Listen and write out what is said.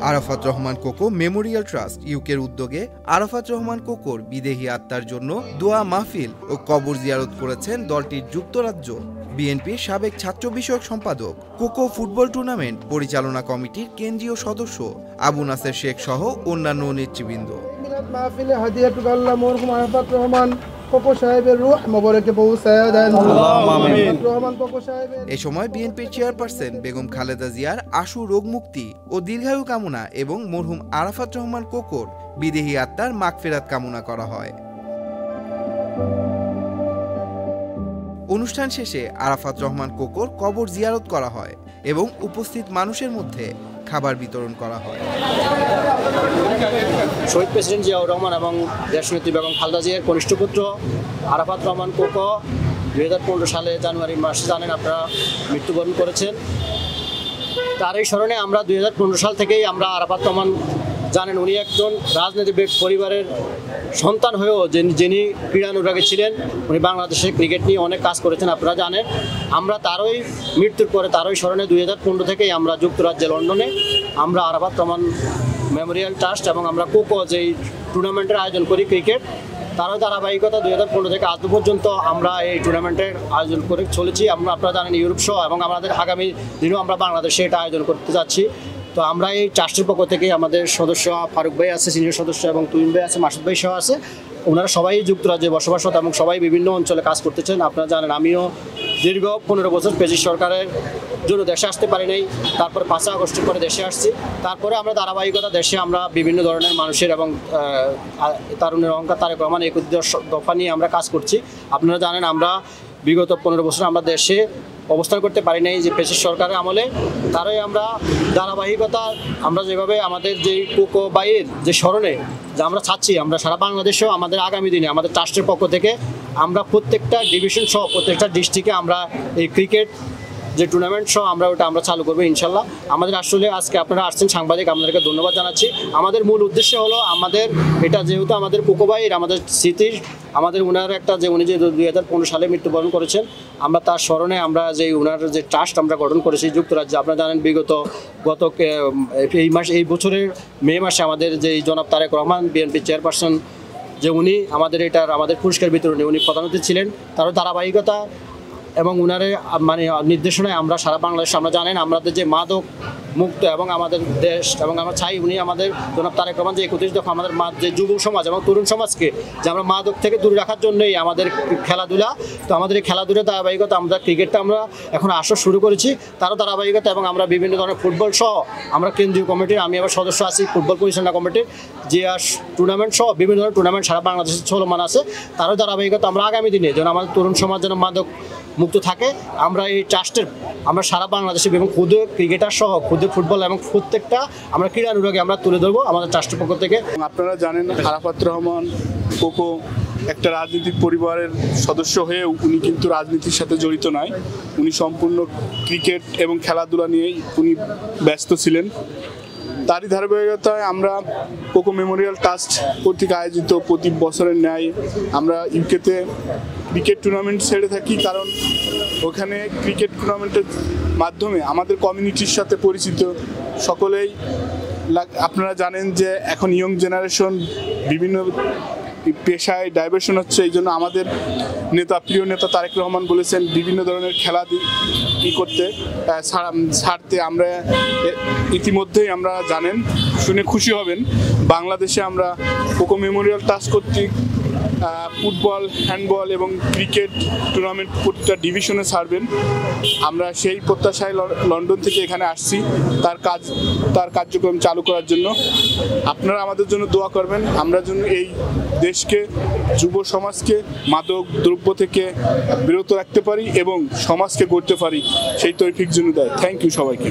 Arafat Rahman Koko memorial trust ইউকের উদ্যোগে আরাফাত রহমান কোকোর বিদেহী আত্মার জন্য দোয়া মাহফিল ও কবর জিয়ারত করেছেন দলটির যুক্তরাজ্য বিএনপির সাবেক ছাত্র বিষয়ক সম্পাদক, কোকো ফুটবল টুর্নামেন্ট পরিচালনা কমিটির কেন্দ্রীয় সদস্য আবু নাসের শেখ সহ অন্যান্য নেতৃবৃন্দ। মাহফিলে হাদিয়াতুল আল্লাহ মরহুম আরাফাত রহমান কোকো সাহেবের রূহ মোবারকে পৌঁছায়া দেন। এ সময় বিএনপির চেয়ারপারসন বেগম খালেদা জিয়ার আশু রোগ মুক্তি ও দীর্ঘায়ু কামনা এবং মরহুম আরাফাত রহমান কোকোর বিদেহী আত্মার মাগফিরাত কামনা করা হয়। অনুষ্ঠান শেষে আরাফাত রহমান কোকোর কবর জিয়ারত করা হয় এবং উপস্থিত মানুষের মধ্যে খাবার বিতরণ করা হয়। শহীদ প্রেসিডেন্ট জিয়াউর রহমান এবং দেশনেত্রী বেগম খালেদা জিয়ার কনিষ্ঠ পুত্র আরাফাত রহমান কোকো 2015 সালে জানুয়ারি মাসে জানেন আপনারা মৃত্যুবরণ করেছেন। তার এই স্মরণে আমরা 2015 সাল থেকেই আমরা আরাফাত রহমান জানেন উনি একজন রাজনীতিবিদ পরিবারের সন্তান হয়েও যিনি ক্রীড়ানুরাগী ছিলেন। উনি বাংলাদেশে ক্রিকেট নিয়ে অনেক কাজ করেছেন আপনারা জানেন। আমরা তারই মৃত্যুর পরে তারই স্মরণে 2015 থেকেই আমরা যুক্তরাজ্যে লন্ডনে আমরা আরাফাত রহমান মেমোরিয়াল ট্রাস্ট এবং আমরা কোকো যেই টুর্নামেন্টের আয়োজন করি ক্রিকেট, তারও ধারাবাহিকতা 2015 থেকে আজ পর্যন্ত আমরা এই টুর্নামেন্টের আয়োজন করে চলেছি। আপনারা জানেন ইউরোপ সহ এবং আমাদের আগামী দিনেও আমরা বাংলাদেশে এটা আয়োজন করতে যাচ্ছি। তো আমরা এই ট্রাস্টের পক্ষ থেকে আমাদের সদস্য ফারুক ভাই আছে, সিনিয়র সদস্য, এবং তুহিন ভাই আছে, মাসুদ ভাই সহ আছে। ওনারা সবাই যুক্তরাজ্যে বসবাসরত এবং সবাই বিভিন্ন অঞ্চলে কাজ করতেছেন। আপনারা জানেন আমিও দীর্ঘ 15 বছর পেশি সরকারের জন্য দেশে আসতে পারি নাই, তারপরে 5 আগস্টের পরে দেশে আসছি। তারপরে আমরা ধারাবাহিকতা দেশে আমরা বিভিন্ন ধরনের মানুষের এবং তারুণের অহংকার তারেক রহমান 21 দফা নিয়ে আমরা কাজ করছি। আপনারা জানেন আমরা বিগত 15 বছর আমরা দেশে অবস্থান করতে পারি নাই যে পেশি সরকারের আমলে। তারই আমরা ধারাবাহিকতা আমরা যেভাবে আমাদের যে কোকো বাইয়ের যে স্মরণে যে আমরা চাচ্ছি আমরা সারা বাংলাদেশেও আমাদের আগামী দিনে আমাদের ট্রাস্টের পক্ষ থেকে আমরা প্রত্যেকটা ডিভিশন সহ প্রত্যেকটা ডিস্ট্রিক্টে আমরা এই ক্রিকেট যে টুর্নামেন্ট সহ আমরা ওটা আমরা চালু করবো ইনশাল্লাহ। আমাদের আসলে আজকে আপনারা আসছেন সাংবাদিক, আপনাদেরকে ধন্যবাদ জানাচ্ছি। আমাদের মূল উদ্দেশ্য হলো আমাদের এটা যেহেতু আমাদের কোকো বাইয়ের আমাদের স্মৃতির আমাদের উনার একটা যে উনি যে 2015 সালে মৃত্যুবরণ করেছেন, আমরা তার স্মরণে আমরা যে উনার যে ট্রাস্ট আমরা গঠন করেছি যুক্তরাজ্যে। আপনারা জানেন গত এই বছরের মে মাসে আমাদের যে জনাব তারেক রহমান বিএনপি চেয়ারপারসন যে উনি আমাদের পুরস্কার বিতরণী উনি প্রধান অতিথি ছিলেন। তারও ধারাবাহিকতা এবং উনারে মানে নির্দেশনায় আমরা সারা বাংলাদেশে আমরা জানেন আমাদের যে মাদক মুক্ত এবং আমাদের দেশ এবং আমরা চাই উনি আমাদের জনাব তারেক রহমান যে 31 দফা আমাদের যে যুব সমাজ এবং তরুণ সমাজকে যে আমরা মাদক থেকে দূরে রাখার জন্যই আমাদের খেলাধুলা। তো আমাদের এই খেলাধুলার ধারাবাহিকতা আমরা ক্রিকেটটা আমরা এখন আসর শুরু করেছি, তারও ধারাবাহিকতা এবং আমরা বিভিন্ন ধরনের ফুটবল সহ আমরা কেন্দ্রীয় কমিটির আমি আবার সদস্য আছি ফুটবল পরিচালনা কমিটির যে টুর্নামেন্ট সহ বিভিন্ন ধরনের টুর্নামেন্ট সারা বাংলাদেশে চলমান আছে। তারও ধারাবাহিকতা আমরা আগামী দিনে যেন আমাদের তরুণ সমাজ যেন মাদক মুক্ত থাকে আমরা এই ট্রাস্টের আমরা সারা বাংলাদেশে এবং ক্ষুদ্র ক্রিকেটার সহ ক্ষুদ্র ফুটবল এবং প্রত্যেকটা আমরা ক্রীড়ানুরাগে আমরা তুলে ধরবো আমাদের ট্রাস্টের পক্ষ থেকে। আপনারা জানেন আরাফাত রহমান কোকো একটা রাজনৈতিক পরিবারের সদস্য হয়েও উনি কিন্তু রাজনীতির সাথে জড়িত নয়। উনি সম্পূর্ণ ক্রিকেট এবং খেলাধুলা নিয়েই উনি ব্যস্ত ছিলেন। তারই ধারাবাহিকতায় আমরা কোকো মেমোরিয়াল ট্রাস্ট কর্তৃক আয়োজিত প্রতি বছরের ন্যায় আমরা ইউকেতে ক্রিকেট টুর্নামেন্ট ছেড়ে থাকি, কারণ ওখানে ক্রিকেট টুর্নামেন্টের মাধ্যমে আমাদের কমিউনিটির সাথে পরিচিত সকলেই। আপনারা জানেন যে এখন ইয়ং জেনারেশন বিভিন্ন পেশায় ডাইভার্সন হচ্ছে, এই জন্য আমাদের প্রিয় নেতা তারেক রহমান বলেছেন বিভিন্ন ধরনের খেলা করতে ছাড়তে। আমরা ইতিমধ্যেই আমরা জানেন শুনে খুশি হবেন বাংলাদেশে আমরা কোকো মেমোরিয়াল ট্রাস্ট কর্তৃক ফুটবল, হ্যান্ডবল এবং ক্রিকেট টুর্নামেন্ট প্রতিটা ডিভিশনে ছাড়বেন। আমরা সেই প্রত্যাশায় লন্ডন থেকে এখানে আসছি তার কার্যক্রম চালু করার জন্য। আপনারা আমাদের জন্য দোয়া করবেন, আমরা যেন এই দেশকে যুব সমাজকে মাদক দ্রব্য থেকে বিরত রাখতে পারি এবং সমাজকে গড়তে পারি, সেই তৌফিক যেন দেয়। থ্যাংক ইউ সবাইকে।